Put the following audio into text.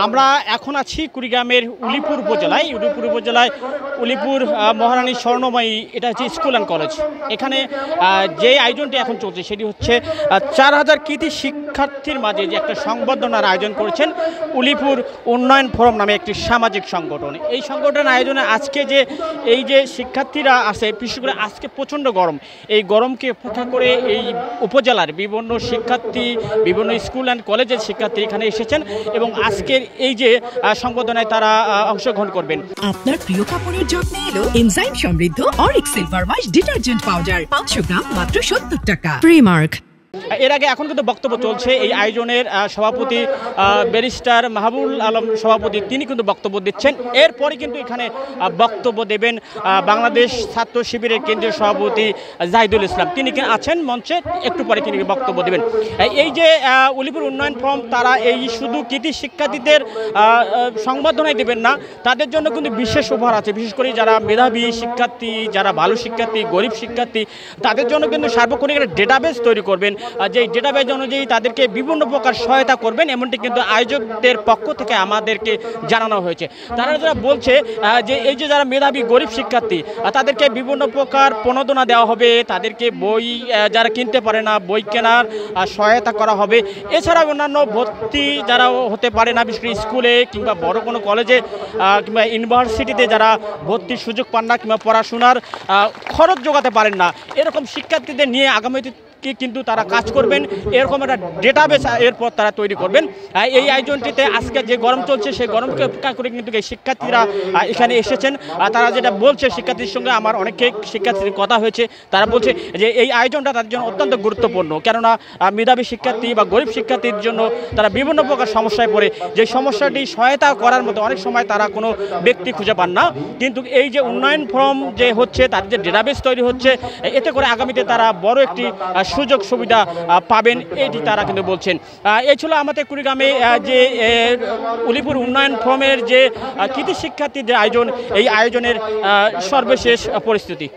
আমরা এখন আছি কুড়িগ্রামের উলিপুর উপজেলায়। উলিপুর মহারানী স্বর্ণময়ী, এটা হচ্ছে স্কুল অ্যান্ড কলেজ। এখানে যে আয়োজনটি এখন চলছে সেটি হচ্ছে 4000 কৃতি শিক্ষার্থীর মাঝে যে একটা সংবর্ধনার আয়োজন করেছেন উলিপুর উন্নয়ন ফোরাম নামে একটি সামাজিক সংগঠন। এই সংগঠনের আয়োজনে আজকে এই যে শিক্ষার্থীরা আছে, বিশেষ করে আজকে প্রচণ্ড গরম, এই গরমকে উপেক্ষা করে এই উপজেলার বিভিন্ন শিক্ষার্থী, বিভিন্ন স্কুল অ্যান্ড কলেজের শিক্ষার্থী এখানে এসেছেন এবং আজকের এই যে সংবর্ধনায় তারা অংশগ্রহণ করবেন। আপনার প্রিয় কাপড়ের যত্নে এলো এনজাইম সমৃদ্ধ Arik silver wash detergent powder 500 গ্রাম মাত্র 70 টাকা। প্রিমার্ক। এর আগে এখন কিন্তু বক্তব্য চলছে এই আয়োজনের সভাপতি ব্যারিস্টার মাহবুল আলম সভাপতি, তিনি কিন্তু বক্তব্য দিচ্ছেন। এরপরে কিন্তু এখানে বক্তব্য দেবেন বাংলাদেশ ছাত্র শিবিরের কেন্দ্রীয় সভাপতি জাহিদুল ইসলাম, তিনি আছেন মঞ্চে, একটু পরে তিনি বক্তব্য দেবেন। এই যে উলিপুর উন্নয়ন ফোরাম, তারা এই শুধু কৃতি শিক্ষার্থীদের সংবর্ধনায় দেবেন না, তাদের জন্য কিন্তু বিশেষ উপহার আছে। বিশেষ করে যারা মেধাবী শিক্ষার্থী, যারা ভালো শিক্ষার্থী, গরিব শিক্ষার্থী, তাদের জন্য কিন্তু সার্বক্ষণিক একটা ডেটাবেস তৈরি করবেন, যে ডেটাবেস অনুযায়ী তাদেরকে বিভিন্ন প্রকার সহায়তা করবেন, এমনটি কিন্তু আয়োজকদের পক্ষ থেকে আমাদেরকে জানানো হয়েছে। তারা যারা বলছে যে এই যে যারা মেধাবী গরিব শিক্ষার্থী, তাদেরকে বিভিন্ন প্রকার প্রণোদনা দেওয়া হবে, তাদেরকে বই যারা কিনতে পারে না বই কেনার সহায়তা করা হবে। এছাড়াও অন্যান্য ভর্তি যারা হতে পারে না, বিশেষ করে স্কুলে কিংবা বড় কোনো কলেজে কিংবা ইউনিভার্সিটিতে যারা ভর্তির সুযোগ পান না কিংবা পড়াশোনার খরচ জোগাতে পারেন না, এরকম শিক্ষার্থীদের নিয়ে আগামীতে কিন্তু তারা কাজ করবেন, এরকম একটা ডেটাবেস এরপর তারা তৈরি করবেন। এই আয়োজনটিতে আজকে যে গরম চলছে সেই গরমকে উপেক্ষা করে কিন্তু এই শিক্ষার্থীরা এখানে এসেছেন। তারা যেটা বলছে, শিক্ষার্থীর সঙ্গে আমার অনেকে শিক্ষার্থীর কথা হয়েছে, তারা বলছে যে এই আয়োজনটা তাদের জন্য অত্যন্ত গুরুত্বপূর্ণ, কেননা মেধাবী শিক্ষার্থী বা গরিব শিক্ষার্থীর জন্য তারা বিভিন্ন প্রকার সমস্যায় পড়ে, যে সমস্যাটি সহায়তা করার মতো অনেক সময় তারা কোনো ব্যক্তি খুঁজে পান না। কিন্তু এই যে উন্নয়ন ফোরাম যে হচ্ছে, তার যে ডেটাবেস তৈরি হচ্ছে, এতে করে আগামীতে তারা বড় একটি সুযোগ সুবিধা পাবেন, এটি তারা কিন্তু বলছেন। এই ছিল আমাদের কুড়িগ্রামে যে উলিপুর উন্নয়ন ফোরামের যে কৃতি শিক্ষার্থীর যে আয়োজন, এই আয়োজনের সর্বশেষ পরিস্থিতি।